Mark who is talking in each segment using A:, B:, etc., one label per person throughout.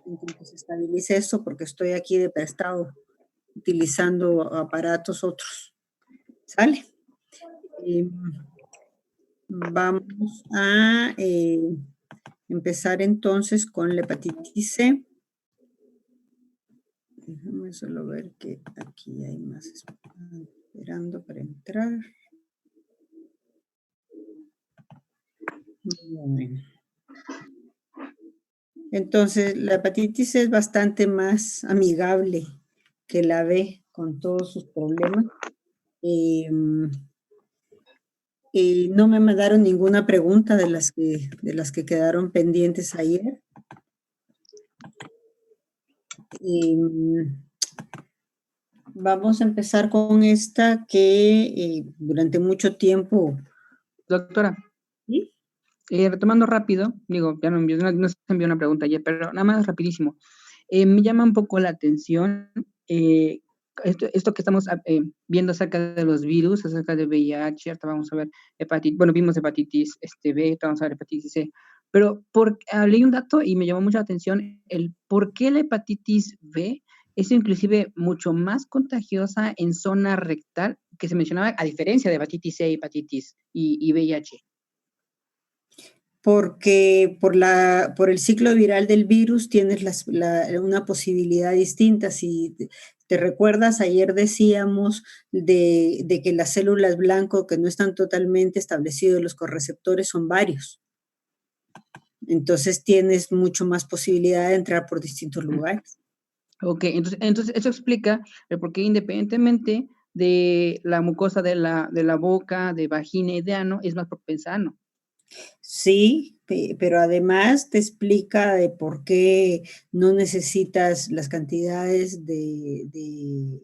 A: en cuanto se estabilice esto, porque estoy aquí de prestado, utilizando aparatos otros. ¿Sale? Em, Vamos a empezar entonces con la hepatitis C. Déjame solo ver que aquí hay más esperando para entrar. Bueno. Entonces, la hepatitis C es bastante más amigable que la B con todos sus problemas. No me mandaron ninguna pregunta de las que quedaron pendientes ayer. Vamos a empezar con esta que durante mucho tiempo...
B: Doctora,
A: ¿sí?
B: Retomando rápido, digo, ya no se envió una pregunta ayer, pero nada más rapidísimo. Me llama un poco la atención esto que estamos viendo acerca de los virus, acerca de VIH, ahorita vamos a ver vimos hepatitis B, ahorita vamos a ver hepatitis C, pero leí un dato y me llamó mucho la atención el por qué la hepatitis B es inclusive mucho más contagiosa en zona rectal que se mencionaba, a diferencia de hepatitis C, hepatitis y VIH.
A: Porque por el ciclo viral del virus tienes una posibilidad distinta. Si te recuerdas, ayer decíamos de que las células blanco que no están totalmente establecidos los correceptores son varios. Entonces tienes mucho más posibilidad de entrar por distintos lugares.
B: Ok, entonces eso explica el por qué independientemente de la mucosa de la boca, de vagina y de ano, es más propensa a ano.
A: Sí, pero además te explica de por qué no necesitas las cantidades del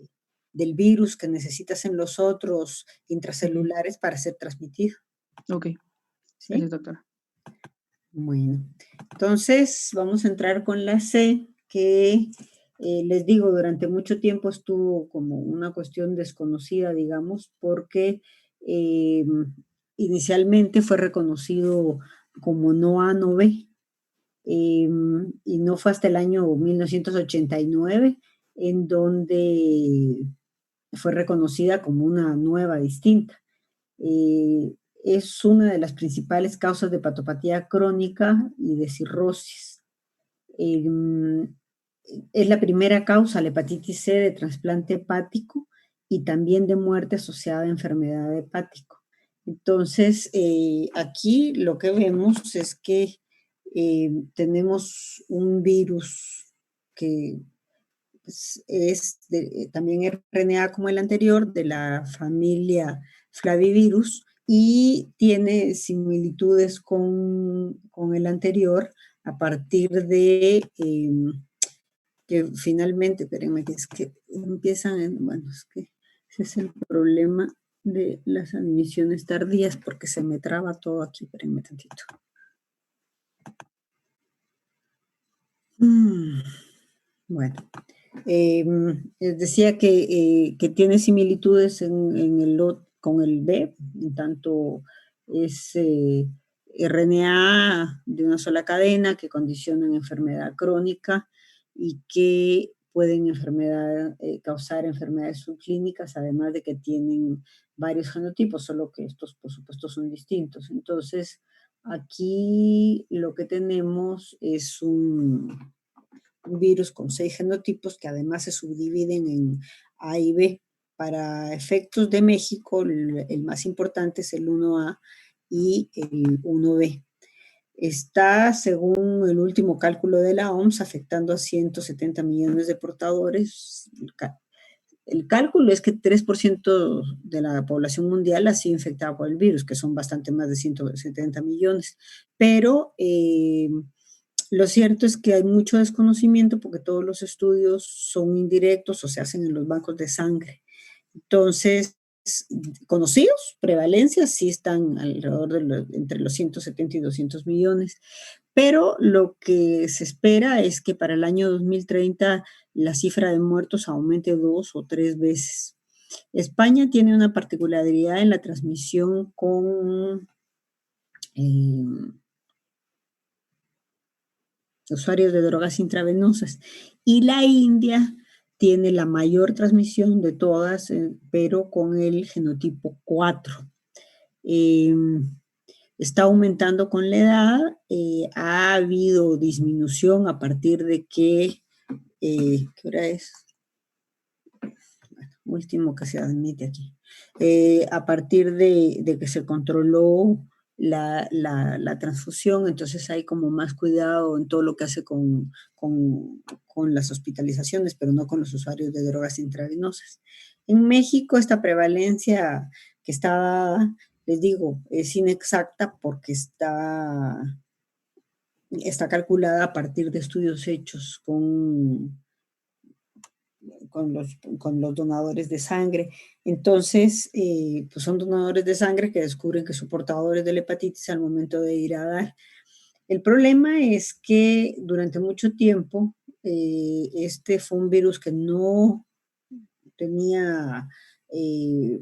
A: virus que necesitas en los otros intracelulares para ser transmitido.
B: Ok,
A: ¿Sí?
B: gracias, doctora.
A: Bueno, entonces vamos a entrar con la C, que les digo, durante mucho tiempo estuvo como una cuestión desconocida, digamos, porque inicialmente fue reconocido como no A, no B, y no fue hasta el año 1989 en donde fue reconocida como una nueva distinta. Es una de las principales causas de patopatía crónica y de cirrosis. Es la primera causa, la hepatitis C, de trasplante hepático y también de muerte asociada a enfermedad hepática. Entonces, aquí lo que vemos es que tenemos un virus que también es RNA como el anterior, de la familia Flavivirus, y tiene similitudes con el anterior a partir de que finalmente, espérenme, que es que empiezan, bueno, es que ese es el problema de las admisiones tardías, porque se me traba todo aquí, espérenme tantito. Bueno, decía que tiene similitudes con el B, en tanto es RNA de una sola cadena que condicionan enfermedad crónica y que pueden causar enfermedades subclínicas, además de que tienen varios genotipos, solo que estos, por supuesto, son distintos. Entonces, aquí lo que tenemos es un virus con 6 genotipos que además se subdividen en A y B. Para efectos de México, el más importante es el 1A y el 1B. Está, según el último cálculo de la OMS, afectando a 170 millones de portadores. El cálculo es que 3% de la población mundial ha sido infectada por el virus, que son bastante más de 170 millones. Pero lo cierto es que hay mucho desconocimiento porque todos los estudios son indirectos o se hacen en los bancos de sangre. Entonces, conocidos, prevalencias, sí están alrededor entre los 170 y 200 millones, pero lo que se espera es que para el año 2030 la cifra de muertos aumente 2 o 3 veces. España tiene una particularidad en la transmisión con usuarios de drogas intravenosas. Y la India tiene la mayor transmisión de todas, pero con el genotipo 4. Eh, Está aumentando con la edad, ha habido disminución a partir de que, ¿qué hora es? Bueno, último que se admite aquí. A partir de que se controló la transfusión, entonces hay como más cuidado en todo lo que hace con las hospitalizaciones, pero no con los usuarios de drogas intravenosas. En México esta prevalencia que está, les digo, es inexacta porque está calculada a partir de estudios hechos con los donadores de sangre. Entonces, pues son donadores de sangre que descubren que son portadores de la hepatitis al momento de ir a dar. El problema es que durante mucho tiempo este fue un virus que no tenía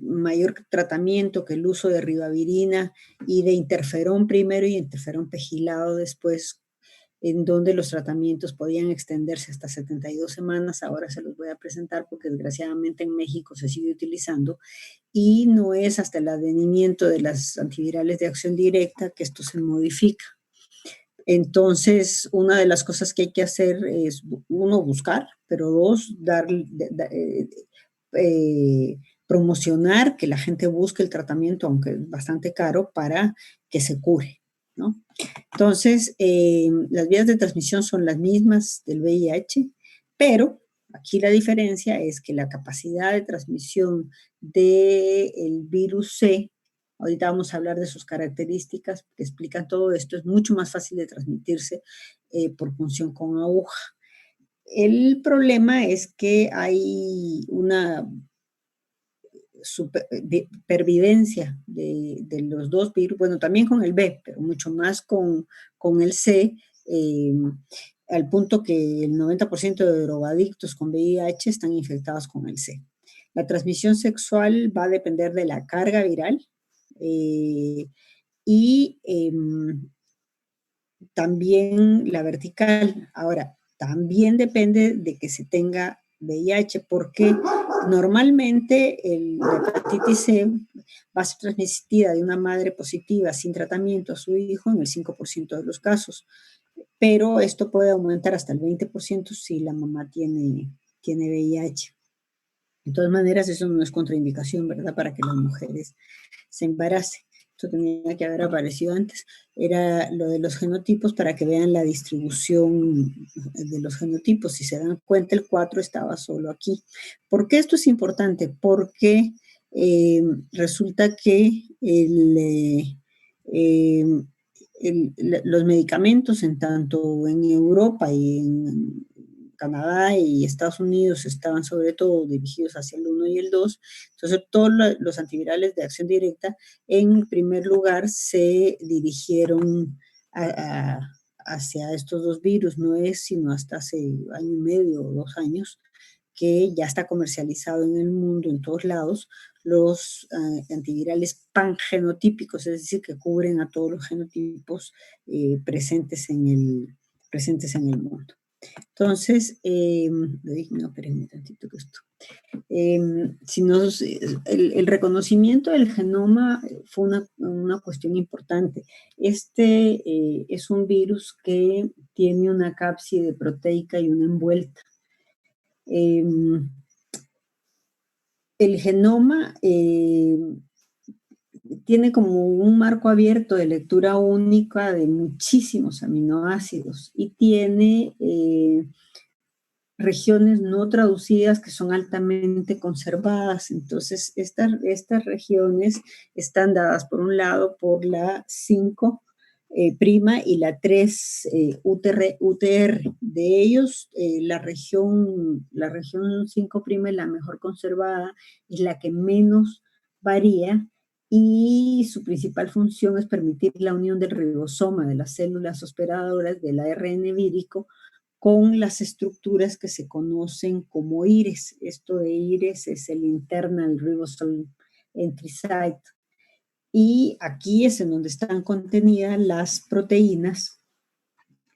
A: mayor tratamiento que el uso de ribavirina y de interferón primero y interferón pegilado después, en donde los tratamientos podían extenderse hasta 72 semanas. Ahora se los voy a presentar porque desgraciadamente en México se sigue utilizando y no es hasta el advenimiento de las antivirales de acción directa que esto se modifica. Entonces, una de las cosas que hay que hacer es, uno, buscar, pero dos, promocionar que la gente busque el tratamiento, aunque es bastante caro, para que se cure, ¿no? Entonces, las vías de transmisión son las mismas del VIH, pero aquí la diferencia es que la capacidad de transmisión del virus C, ahorita vamos a hablar de sus características que explican todo esto, es mucho más fácil de transmitirse por punción con aguja. El problema es que hay una supervivencia de los dos virus, bueno, también con el B, pero mucho más con el C, al punto que el 90% de drogadictos con VIH están infectados con el C. La transmisión sexual va a depender de la carga viral y también la vertical. Ahora, también depende de que se tenga VIH, porque normalmente la hepatitis C va a ser transmitida de una madre positiva sin tratamiento a su hijo en el 5% de los casos, pero esto puede aumentar hasta el 20% si la mamá tiene VIH. De todas maneras, eso no es contraindicación, ¿verdad? Para que las mujeres se embaracen. Esto tenía que haber aparecido antes. Era lo de los genotipos para que vean la distribución de los genotipos. Si se dan cuenta, el 4 estaba solo aquí. ¿Por qué esto es importante? Porque resulta que los medicamentos, en tanto en Europa y en Canadá y Estados Unidos, estaban sobre todo dirigidos hacia el 1 y el 2. Entonces, todos los antivirales de acción directa, en primer lugar, se dirigieron hacia estos dos virus. No es sino hasta hace año y medio o 2 años que ya está comercializado en el mundo, en todos lados, los antivirales pangenotípicos, es decir, que cubren a todos los genotipos presentes en el mundo. Entonces, no, espérenme tantito que esto. El reconocimiento del genoma fue una cuestión importante. Este es un virus que tiene una cápside proteica y una envuelta. El genoma tiene como un marco abierto de lectura única de muchísimos aminoácidos y tiene regiones no traducidas que son altamente conservadas. Entonces, estas regiones están dadas, por un lado, por la 5' y la 3 UTR. De ellos, la región 5' es la mejor conservada, es la que menos varía, y su principal función es permitir la unión del ribosoma de las células hospederadores del ARN vírico con las estructuras que se conocen como IRES. Esto de IRES es el Internal Ribosome Entry Site. Y aquí es en donde están contenidas las proteínas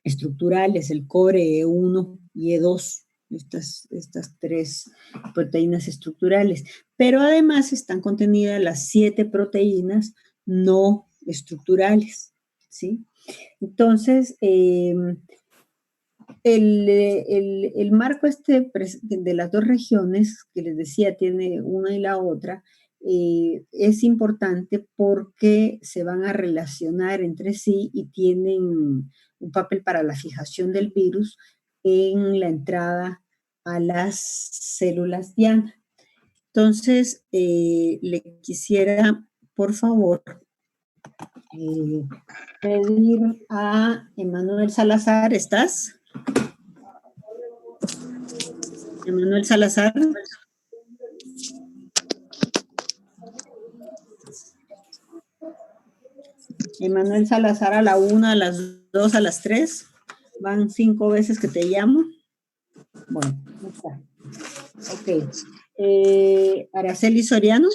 A: estructurales, el core E1 y E2, estas 3 proteínas estructurales. Pero además están contenidas las 7 proteínas no estructurales, ¿sí? Entonces, el marco de las 2 regiones, que les decía, tiene una y la otra, es importante porque se van a relacionar entre sí y tienen un papel para la fijación del virus en la entrada a las células diana. Entonces, le quisiera, por favor, pedir a Emanuel Salazar, ¿estás? Emanuel Salazar. Emanuel Salazar a la 1, a las 2, a las 3. Van 5 veces que te llamo. Bueno, no está. Ok. Araceli Soriano.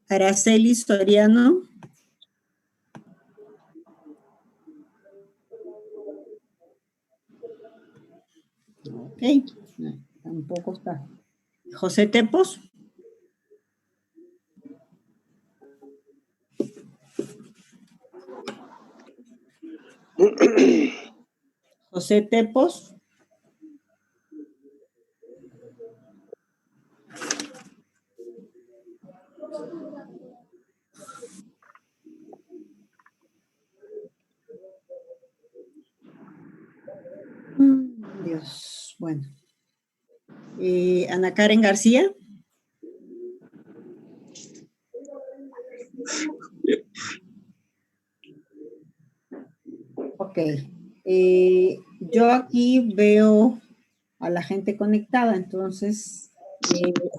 A: Araceli Soriano. Ok. No, tampoco está. José Tepos. José Tepos. Dios, bueno. Ana Karen García. Ok. Yo aquí veo a la gente conectada, entonces,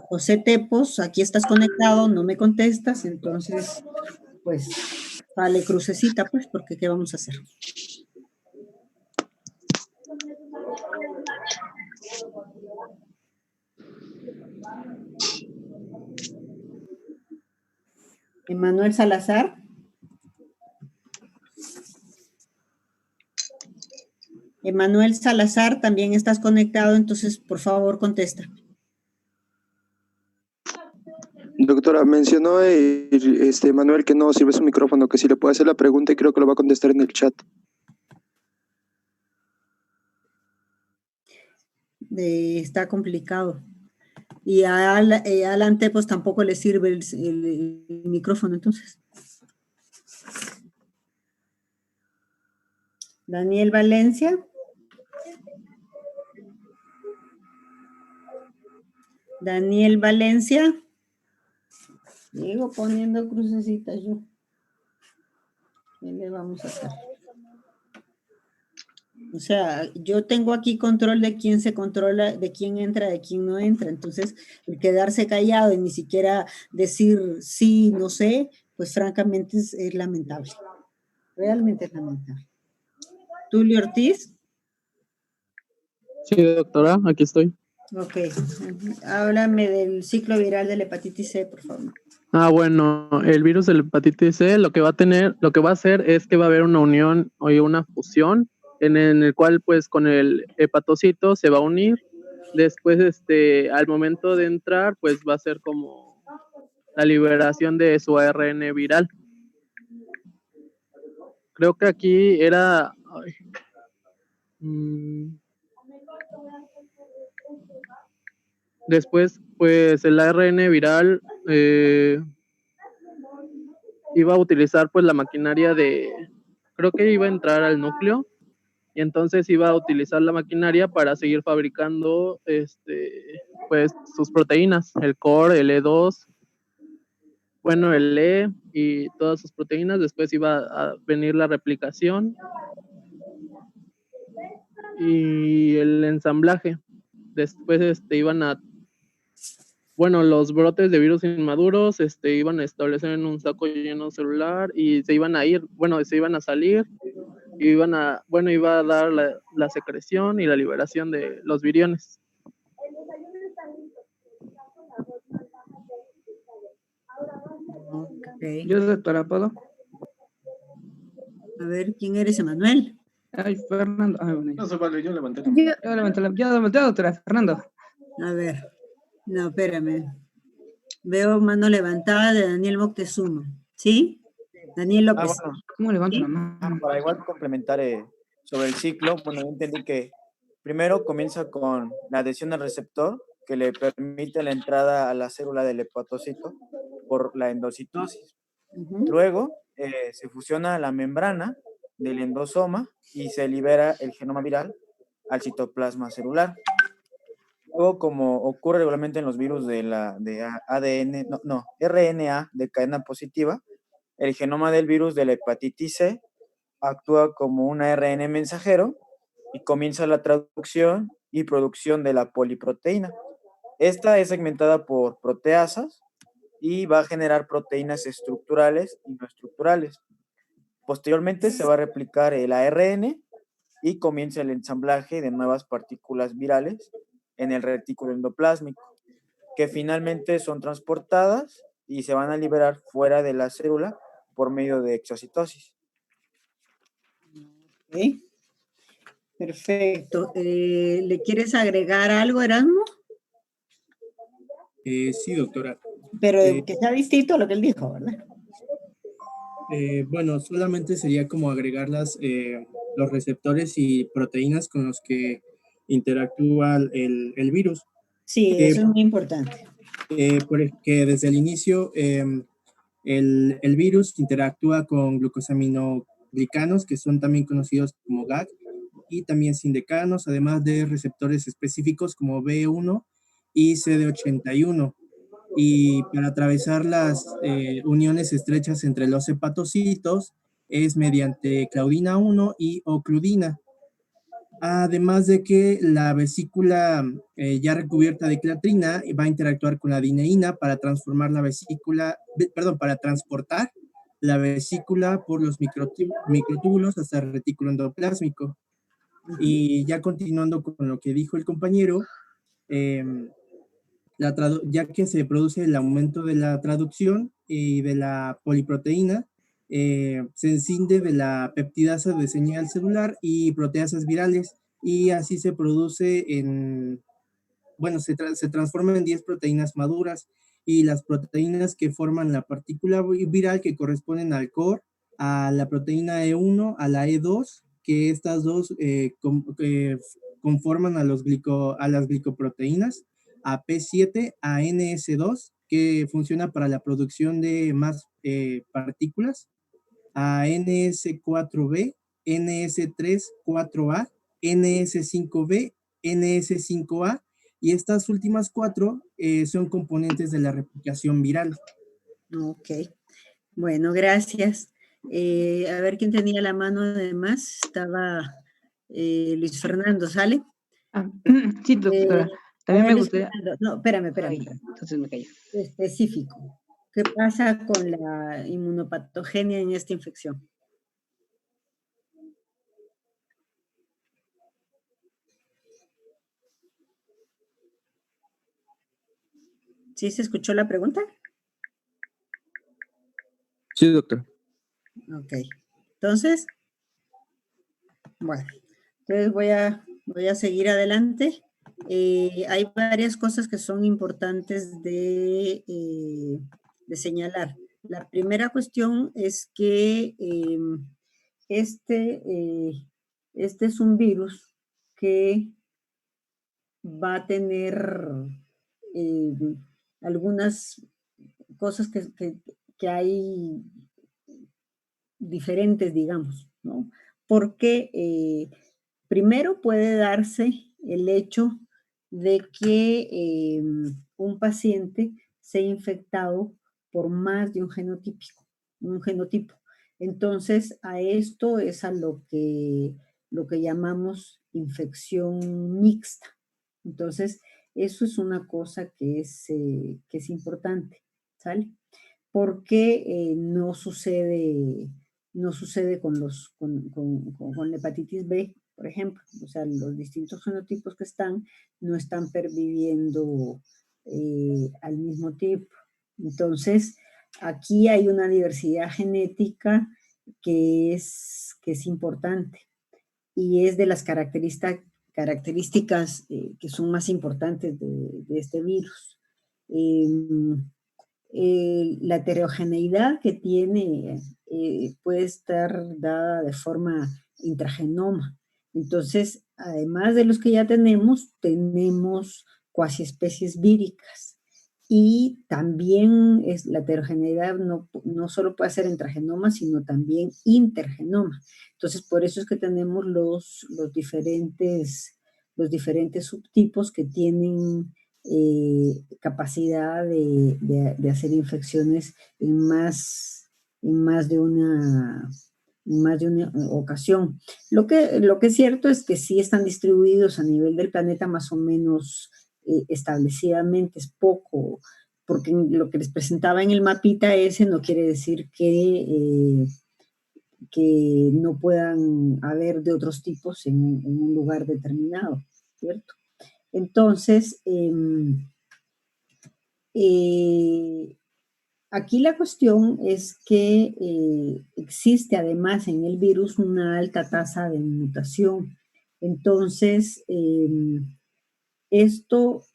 A: José Tepos, aquí estás conectado, no me contestas, entonces, pues, vale crucecita, pues, porque ¿qué vamos a hacer? Emanuel Salazar. Emanuel Salazar, también estás conectado, entonces, por favor, contesta.
C: Doctora, mencionó Manuel que no sirve su micrófono, que si le puede hacer la pregunta y creo que lo va a contestar en el chat.
A: Está complicado. Y a Alan Tepos tampoco le sirve el micrófono, entonces. Daniel Valencia. Daniel Valencia. Sigo poniendo crucecitas yo. ¿Qué le vamos a hacer? O sea, yo tengo aquí control de quién se controla, de quién entra, de quién no entra. Entonces, el quedarse callado y ni siquiera decir sí, no sé, pues francamente es lamentable. Realmente es lamentable. Tulio Ortiz.
D: Sí, doctora, aquí estoy.
A: Ok. Háblame del ciclo viral de la hepatitis C, por favor.
D: Bueno, el virus de la hepatitis C lo que va a hacer es que va a haber una unión o una fusión en el cual pues con el hepatocito se va a unir. Después, al momento de entrar, pues va a ser como la liberación de su ARN viral. Creo que aquí era... Después, pues el ARN viral iba a utilizar pues la maquinaria creo que iba a entrar al núcleo y entonces iba a utilizar la maquinaria para seguir fabricando pues sus proteínas, el core, el E2, bueno, el E y todas sus proteínas. Después iba a venir la replicación y el ensamblaje. Después iban a los brotes de virus inmaduros iban a establecer en un saco lleno celular y se iban a ir, se iban a salir y iba a dar la secreción y la liberación de los viriones.
A: Okay.
B: Yo, doctora, ¿puedo?
A: A ver, ¿quién eres, Emanuel?
B: Ay, Fernando. Ay, bueno.
E: No se vale, yo levanté la
B: Yo levanté doctora, Fernando.
A: A ver, no, espérame. Veo mano levantada de Daniel Moctezuma, ¿sí? Daniel López.
F: Bueno,
B: ¿Cómo levanto
A: ¿Sí?
B: la mano?
F: para igual complementar sobre el ciclo, bueno, yo entendí que primero comienza con la adhesión al receptor, que le permite la entrada a la célula del hepatocito por la endocitosis. Luego se fusiona la membrana del endosoma y se libera el genoma viral al citoplasma celular. Luego, como ocurre regularmente en los virus de ADN, RNA de cadena positiva, el genoma del virus de la hepatitis C actúa como un ARN mensajero y comienza la traducción y producción de la poliproteína. Esta es segmentada por proteasas y va a generar proteínas estructurales y no estructurales. Posteriormente se va a replicar el ARN y comienza el ensamblaje de nuevas partículas virales en el retículo endoplásmico, que finalmente son transportadas y se van a liberar fuera de la célula por medio de exocitosis.
A: Ok. Perfecto. ¿Le quieres agregar algo, Erasmo?
G: Sí, doctora.
A: Pero que sea distinto a lo que él dijo, ¿verdad?
G: Bueno, solamente sería como agregar los receptores y proteínas con los que interactúa el virus.
A: Sí, eso es muy importante.
G: Porque desde el inicio el virus interactúa con glucosaminoglicanos, que son también conocidos como GAG, y también sindecanos, además de receptores específicos como B1 y CD81. Y para atravesar las uniones estrechas entre los hepatocitos es mediante claudina 1 y ocludina. Además de que la vesícula ya recubierta de clatrina va a interactuar con la dineína para transformar para transportar la vesícula por los microtúbulos hasta el retículo endoplásmico. Y ya continuando con lo que dijo el compañero, ya que se produce el aumento de la traducción y de la poliproteína, se escinde de la peptidasa de señal celular y proteasas virales, y así se produce se transforma en 10 proteínas maduras, y las proteínas que forman la partícula viral que corresponden al core, a la proteína E1, a la E2, que estas dos conforman a las glicoproteínas, a P7, a NS2, que funciona para la producción de más partículas, a NS4B, NS3-4A, NS5B, NS5A, y estas últimas 4 son componentes de la replicación viral.
A: Ok. Bueno, gracias. A ver quién tenía la mano además. Estaba Luis Fernando, ¿sale?
B: Sí, doctora. También me gustaría...
A: No, espérame.
B: Ay, entonces me callo.
A: Específico. ¿Qué pasa con la inmunopatogenia en esta infección? ¿Sí se escuchó la pregunta?
C: Sí, doctor.
A: Ok. Entonces, bueno, entonces voy a seguir adelante. Hay varias cosas que son importantes de señalar. La primera cuestión es que este es un virus que va a tener algunas cosas que hay diferentes, digamos, ¿no? Porque primero puede darse el hecho de que un paciente sea infectado por más de un genotipo. Entonces, a esto es a lo que llamamos infección mixta. Entonces, eso es una cosa que es importante, ¿sale? Porque no sucede con la hepatitis B, por ejemplo. O sea, los distintos genotipos que no están perviviendo al mismo tiempo. Entonces, aquí hay una diversidad genética que es importante y es de las características que son más importantes de este virus. La heterogeneidad que tiene puede estar dada de forma intragenoma. Entonces, además de los que ya tenemos cuasi especies víricas. Y también la heterogeneidad no solo puede ser intragenoma, sino también intergenoma. Entonces, por eso es que tenemos los diferentes subtipos que tienen capacidad de hacer infecciones en más de una ocasión. Lo que es cierto es que sí están distribuidos a nivel del planeta más o menos establecidamente, es poco, porque lo que les presentaba en el mapita ese no quiere decir que no puedan haber de otros tipos en un lugar determinado, ¿cierto? Entonces, aquí la cuestión es que existe además en el virus una alta tasa de mutación. Entonces, esto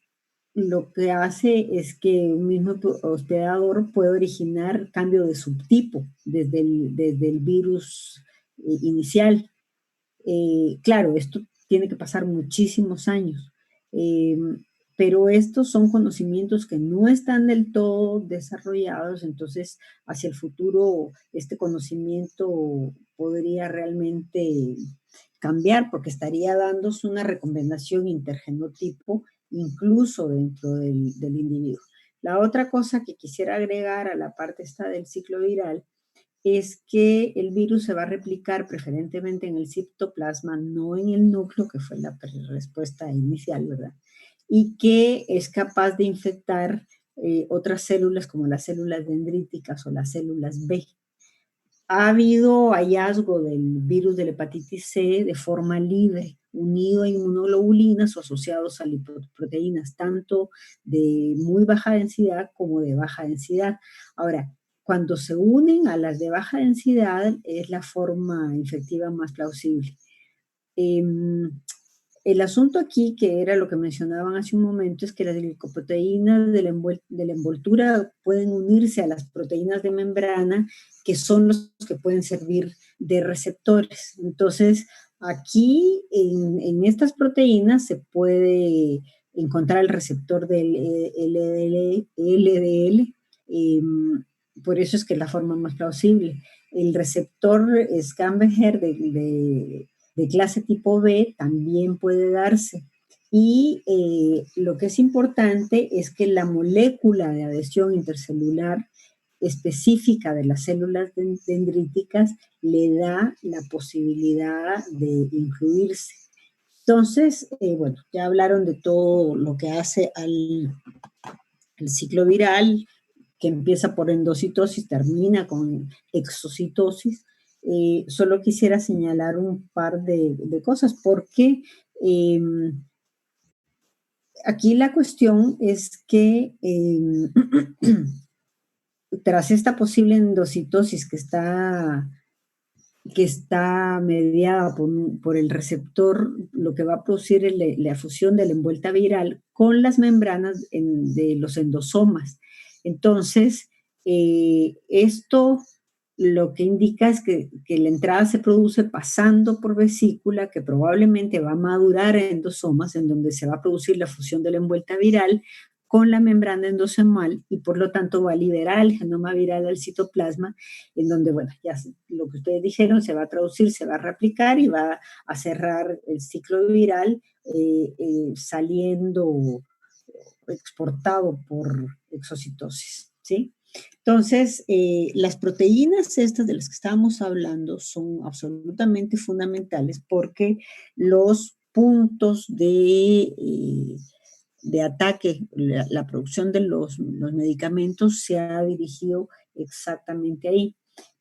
A: lo que hace es que un mismo hospedador puede originar cambio de subtipo desde el virus inicial. Claro, esto tiene que pasar muchísimos años, pero estos son conocimientos que no están del todo desarrollados, entonces hacia el futuro este conocimiento podría realmente cambiar porque estaría dándose una recomendación intergenotipo incluso dentro del individuo. La otra cosa que quisiera agregar a la parte esta del ciclo viral es que el virus se va a replicar preferentemente en el citoplasma, no en el núcleo, que fue la respuesta inicial, ¿verdad? Y que es capaz de infectar otras células como las células dendríticas o las células B. Ha habido hallazgo del virus de la hepatitis C de forma libre, unido a inmunoglobulinas o asociados a lipoproteínas, tanto de muy baja densidad como de baja densidad. Ahora, cuando se unen a las de baja densidad es la forma infectiva más plausible. El asunto aquí, que era lo que mencionaban hace un momento, es que las glicoproteínas de la envoltura pueden unirse a las proteínas de membrana, que son los que pueden servir de receptores. Entonces, aquí en estas proteínas se puede encontrar el receptor del LDL, por eso es que es la forma más plausible. El receptor Scamberger de clase tipo B también puede darse. Y lo que es importante es que la molécula de adhesión intercelular específica de las células dendríticas le da la posibilidad de incluirse. Entonces, bueno, ya hablaron de todo lo que hace al ciclo viral, que empieza por endocitosis, termina con exocitosis. Solo quisiera señalar un par de cosas, porque aquí la cuestión es que tras esta posible endocitosis que está mediada por el receptor, lo que va a producir es la fusión de la envuelta viral con las membranas de los endosomas. Entonces, esto lo que indica es que la entrada se produce pasando por vesícula, que probablemente va a madurar en endosomas, en donde se va a producir la fusión de la envuelta viral con la membrana endosomal y por lo tanto va a liberar el genoma viral al citoplasma, en donde, bueno, ya lo que ustedes dijeron, se va a traducir, se va a replicar y va a cerrar el ciclo viral saliendo exportado por exocitosis, ¿sí? Entonces, las proteínas estas de las que estábamos hablando son absolutamente fundamentales porque los puntos de ataque, la producción de los medicamentos se ha dirigido exactamente ahí.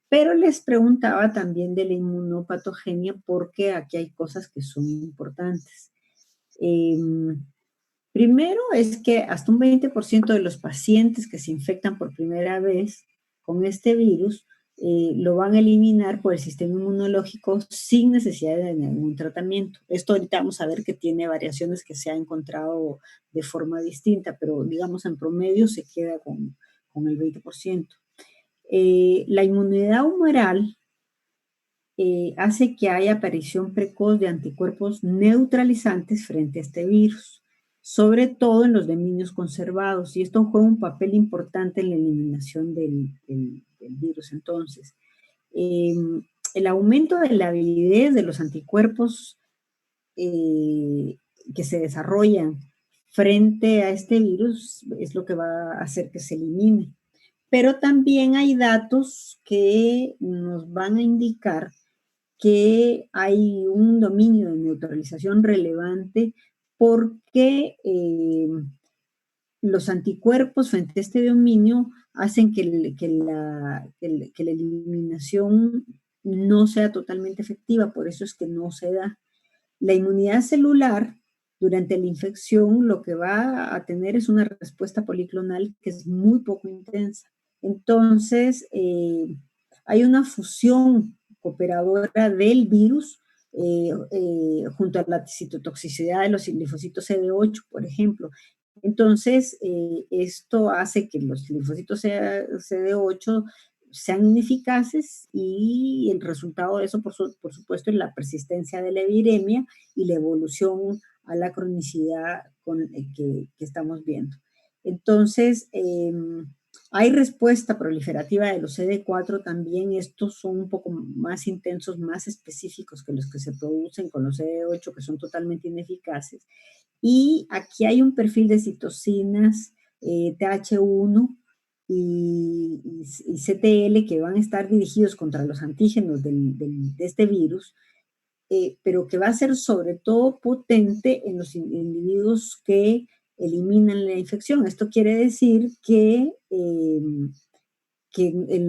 A: Pero les preguntaba también de la inmunopatogenia porque aquí hay cosas que son importantes. Primero es que hasta un 20% de los pacientes que se infectan por primera vez con este virus lo van a eliminar por el sistema inmunológico sin necesidad de ningún tratamiento. Esto ahorita vamos a ver que tiene variaciones que se ha encontrado de forma distinta, pero digamos en promedio se queda con el 20%. La inmunidad humoral hace que haya aparición precoz de anticuerpos neutralizantes frente a este virus, sobre todo en los dominios conservados, y esto juega un papel importante en la eliminación del virus. Entonces, el aumento de la avidez de los anticuerpos que se desarrollan frente a este virus es lo que va a hacer que se elimine. Pero también hay datos que nos van a indicar que hay un dominio de neutralización relevante porque los anticuerpos frente a este dominio hacen que la eliminación no sea totalmente efectiva, por eso es que no se da. La inmunidad celular durante la infección lo que va a tener es una respuesta policlonal que es muy poco intensa. Entonces, hay una fusión cooperadora del virus junto a la citotoxicidad de los linfocitos CD8, por ejemplo. Entonces, esto hace que los linfocitos CD8 sean ineficaces y el resultado de eso, por supuesto, es la persistencia de la viremia y la evolución a la cronicidad que estamos viendo. Entonces, hay respuesta proliferativa de los CD4 también. Estos son un poco más intensos, más específicos que los que se producen con los CD8, que son totalmente ineficaces. Y aquí hay un perfil de citocinas TH1 y CTL que van a estar dirigidos contra los antígenos de este virus, pero que va a ser sobre todo potente en los individuos que eliminan la infección. Esto quiere decir que en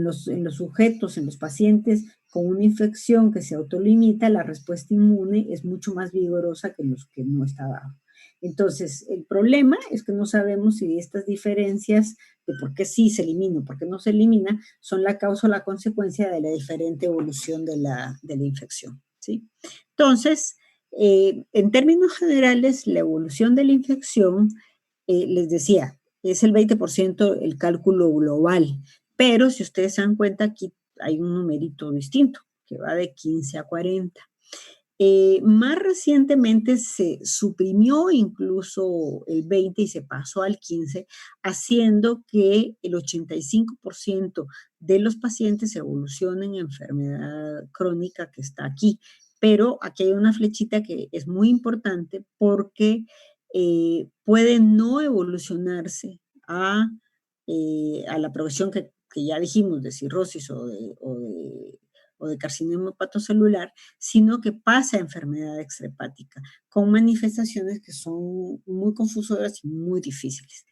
A: los sujetos, en los pacientes con una infección que se autolimita, la respuesta inmune es mucho más vigorosa que los que no está bajo. Entonces, el problema es que no sabemos si estas diferencias de por qué sí se elimina o por qué no se elimina son la causa o la consecuencia de la diferente evolución de la infección, ¿sí? Entonces, en términos generales, la evolución de la infección, les decía, es el 20% el cálculo global, pero si ustedes se dan cuenta, aquí hay un numerito distinto, que va de 15 a 40. Más recientemente se suprimió incluso el 20 y se pasó al 15, haciendo que el 85% de los pacientes evolucionen en enfermedad crónica que está aquí. Pero aquí hay una flechita que es muy importante porque puede no evolucionarse a la progresión que ya dijimos de cirrosis o de carcinoma hepatocelular, sino que pasa a enfermedad extrahepática, con manifestaciones que son muy confusoras y muy difíciles.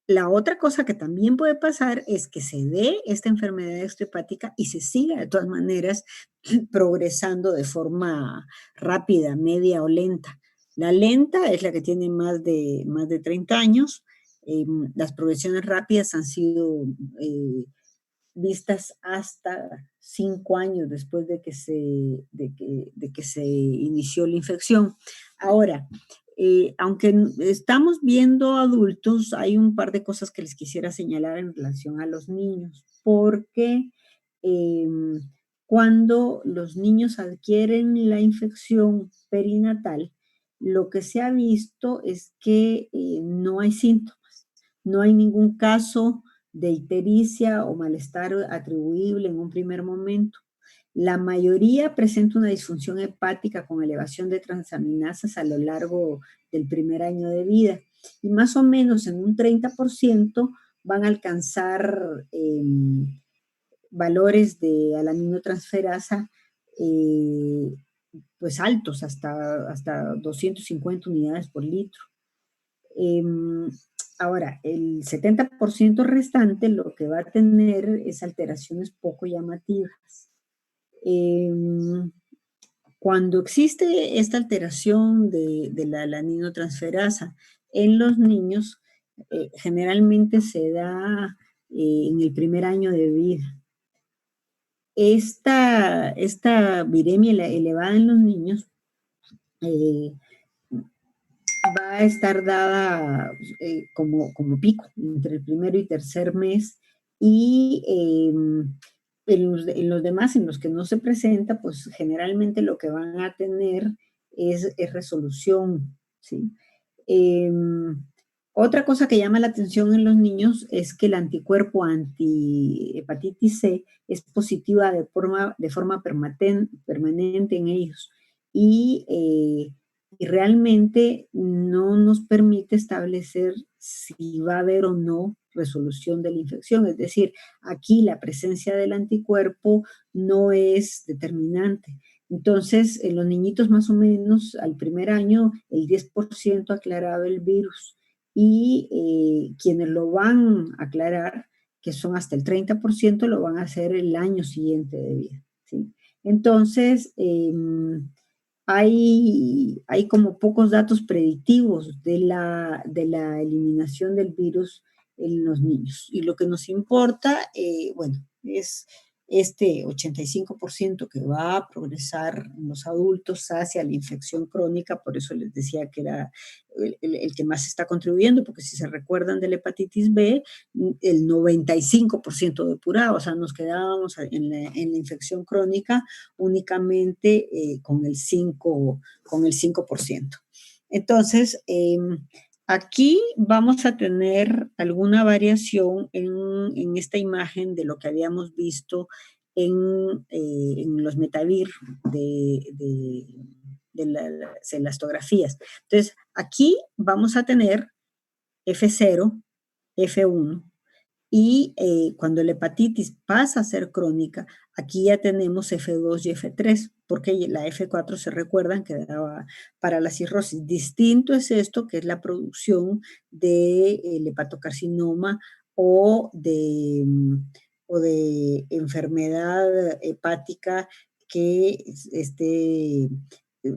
A: La otra cosa que también puede pasar es que se dé esta enfermedad extrahepática y se siga de todas maneras progresando de forma rápida, media o lenta. La lenta es la que tiene más de 30 años. Las progresiones rápidas han sido vistas hasta 5 años después de que se inició la infección. Ahora, aunque estamos viendo adultos, hay un par de cosas que les quisiera señalar en relación a los niños, porque cuando los niños adquieren la infección perinatal, lo que se ha visto es que no hay síntomas, no hay ningún caso de ictericia o malestar atribuible en un primer momento. La mayoría presenta una disfunción hepática con elevación de transaminasas a lo largo del primer año de vida y más o menos en un 30% van a alcanzar valores de alaminotransferasa pues altos, hasta 250 unidades por litro. Ahora, el 70% restante lo que va a tener es alteraciones poco llamativas. Cuando existe esta alteración de la alaninotransferasa en los niños, generalmente se da en el primer año de vida. esta viremia elevada en los niños va a estar dada como pico entre el primero y tercer mes, y en los demás, en los que no se presenta, pues generalmente lo que van a tener es resolución, ¿sí? Otra cosa que llama la atención en los niños es que el anticuerpo anti-hepatitis C es positiva de forma permanente en ellos, y realmente no nos permite establecer si va a haber o no resolución de la infección. Es decir, aquí la presencia del anticuerpo no es determinante. Entonces, en los niñitos más o menos al primer año, el 10% aclaraba el virus, y quienes lo van a aclarar, que son hasta el 30%, lo van a hacer el año siguiente de vida, ¿sí? Entonces, hay como pocos datos predictivos de la eliminación del virus en los niños. Y lo que nos importa, bueno, es este 85% que va a progresar en los adultos hacia la infección crónica. Por eso les decía que era el que más está contribuyendo, porque si se recuerdan de la hepatitis B, el 95% depurado, o sea, nos quedábamos en la infección crónica únicamente con el 5%. Entonces, aquí vamos a tener alguna variación en esta imagen de lo que habíamos visto en los Metavir de las elastografías. Entonces, aquí vamos a tener F0, F1, y cuando la hepatitis pasa a ser crónica, aquí ya tenemos F2 y F3, porque la F4 se recuerdan que daba para la cirrosis. Distinto es esto, que es la producción del hepatocarcinoma o de enfermedad hepática que esté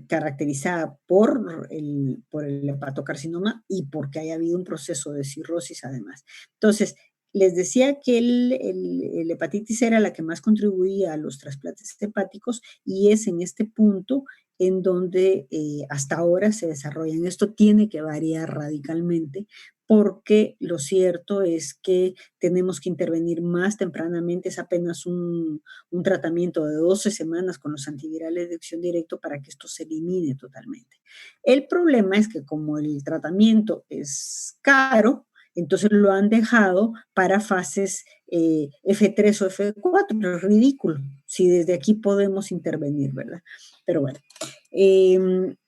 A: caracterizada por el hepatocarcinoma y porque haya habido un proceso de cirrosis además. Entonces, les decía que el hepatitis era la que más contribuía a los trasplantes hepáticos, y es en este punto en donde hasta ahora se desarrollan. Esto tiene que variar radicalmente, porque lo cierto es que tenemos que intervenir más tempranamente. Es apenas un tratamiento de 12 semanas con los antivirales de acción directa para que esto se elimine totalmente. El problema es que como el tratamiento es caro, entonces lo han dejado para fases F3 o F4, es ridículo, si desde aquí podemos intervenir, ¿verdad? Pero bueno,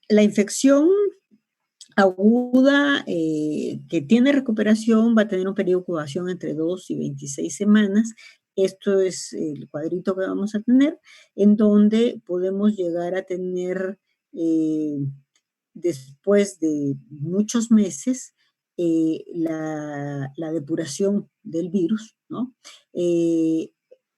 A: la infección aguda que tiene recuperación va a tener un periodo de incubación entre 2 y 26 semanas. Esto es el cuadrito que vamos a tener, en donde podemos llegar a tener, después de muchos meses, la depuración del virus, ¿no?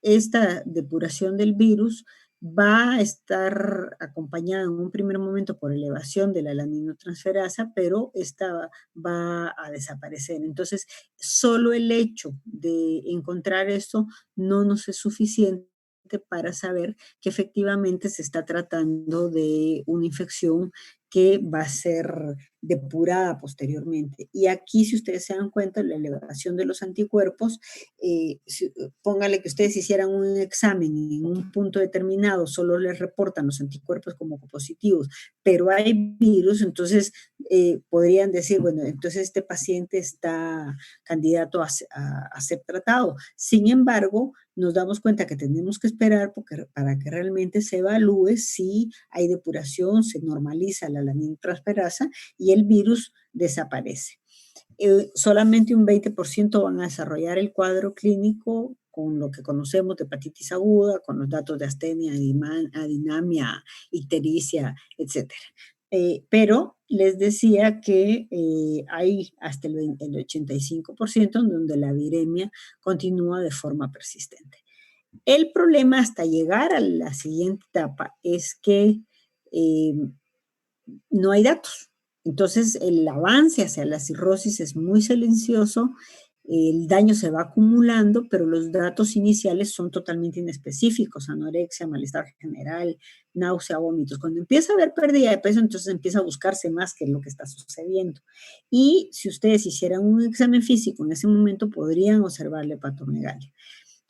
A: Esta depuración del virus va a estar acompañada en un primer momento por elevación de la laminotransferasa, pero esta va a desaparecer. Entonces, solo el hecho de encontrar esto no nos es suficiente para saber que efectivamente se está tratando de una infección que va a ser depurada posteriormente. Y aquí, si ustedes se dan cuenta, la elevación de los anticuerpos, póngale que ustedes hicieran un examen y en un punto determinado solo les reportan los anticuerpos como positivos, pero hay virus, entonces podrían decir, bueno, entonces este paciente está candidato a ser tratado. Sin embargo, nos damos cuenta que tenemos que esperar para que realmente se evalúe si hay depuración, se normaliza la laminotransferasa y el virus desaparece. Solamente un 20% van a desarrollar el cuadro clínico con lo que conocemos de hepatitis aguda, con los datos de astenia, adinamia, ictericia, etc. Pero les decía que hay hasta el 85% en donde la viremia continúa de forma persistente. El problema hasta llegar a la siguiente etapa es que no hay datos. Entonces, el avance hacia la cirrosis es muy silencioso el daño se va acumulando, pero los datos iniciales son totalmente inespecíficos: anorexia, malestar general, náusea, vómitos. Cuando empieza a haber pérdida de peso, entonces empieza a buscarse más qué es lo que está sucediendo. Y si ustedes hicieran un examen físico en ese momento, podrían observar la hepatomegalia.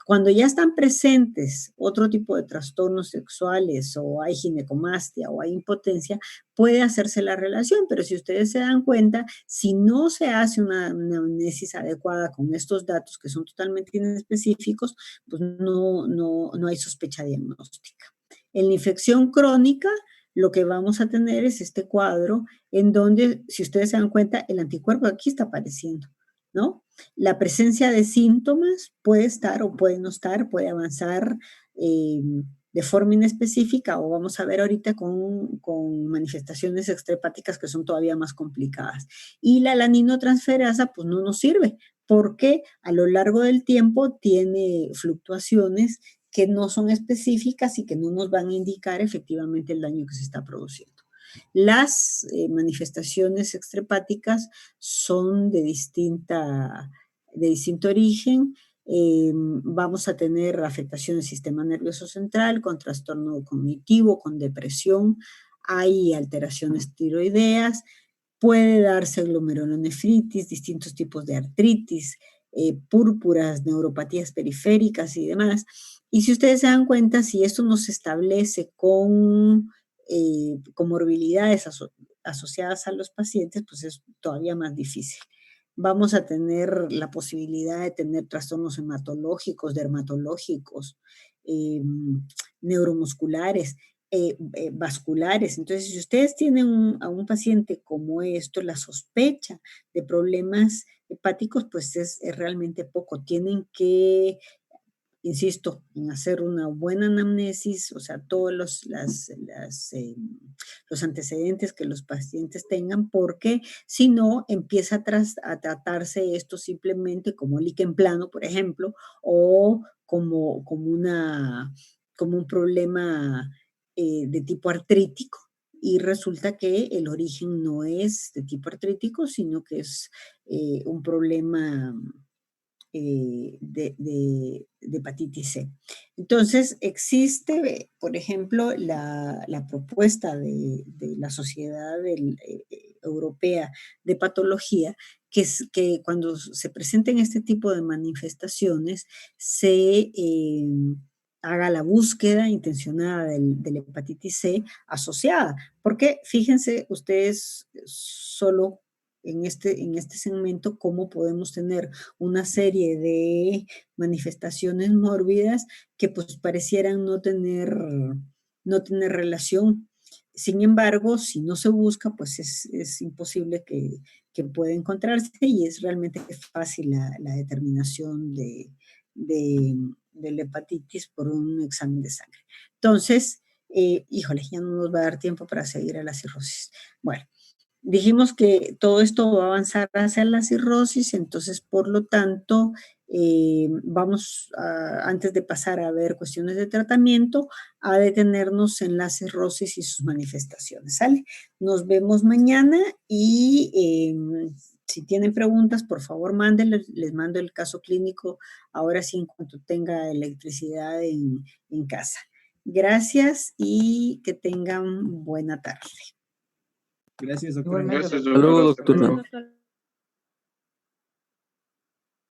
A: Cuando ya están presentes otro tipo de trastornos sexuales, o hay ginecomastia o hay impotencia, puede hacerse la relación, pero si ustedes se dan cuenta, si no se hace una anamnesis adecuada con estos datos que son totalmente inespecíficos, pues no hay sospecha diagnóstica. En la infección crónica, lo que vamos a tener es este cuadro en donde, si ustedes se dan cuenta, el anticuerpo aquí está apareciendo, ¿no? La presencia de síntomas puede estar o puede no estar, puede avanzar de forma inespecífica, o vamos a ver ahorita con manifestaciones extrahepáticas que son todavía más complicadas. Y la alaninotransferasa pues no nos sirve, porque a lo largo del tiempo tiene fluctuaciones que no son específicas y que no nos van a indicar efectivamente el daño que se está produciendo. Las manifestaciones extrahepáticas son de distinto origen. Vamos a tener afectación del sistema nervioso central, con trastorno cognitivo, con depresión, hay alteraciones tiroideas, puede darse glomerulonefritis, distintos tipos de artritis, púrpuras, neuropatías periféricas y demás. Y si ustedes se dan cuenta, si esto no se establece con comorbilidades asociadas a los pacientes, pues es todavía más difícil. Vamos a tener la posibilidad de tener trastornos hematológicos, dermatológicos, neuromusculares, vasculares. Entonces, si ustedes tienen a un paciente como esto, la sospecha de problemas hepáticos, pues es realmente poco. Tienen que, insisto, en hacer una buena anamnesis, o sea, todos los antecedentes que los pacientes tengan, porque si no, empieza a tratarse esto simplemente como líquen plano, por ejemplo, o como un problema de tipo artrítico, y resulta que el origen no es de tipo artrítico, sino que es un problema de hepatitis C. Entonces, existe, por ejemplo, la propuesta de la Sociedad Europea de Patología, que es que cuando se presenten este tipo de manifestaciones, se haga la búsqueda intencionada de la hepatitis C asociada. Porque fíjense ustedes solo en este segmento cómo podemos tener una serie de manifestaciones mórbidas que pues parecieran no tener relación. Sin embargo, si no se busca, pues es imposible que pueda encontrarse, y es realmente fácil la determinación de la hepatitis por un examen de sangre. Entonces, híjole, ya no nos va a dar tiempo para seguir a la cirrosis. Bueno, dijimos que todo esto va a avanzar hacia la cirrosis, entonces, por lo tanto, vamos antes de pasar a ver cuestiones de tratamiento, a detenernos en la cirrosis y sus manifestaciones, ¿sale? Nos vemos mañana, y si tienen preguntas, por favor, mándenles, les mando el caso clínico ahora sí en cuanto tenga electricidad en casa. Gracias y que tengan buena tarde.
G: Gracias, doctora.
B: Igualmente,
C: Hasta luego, doctora.
B: doctora.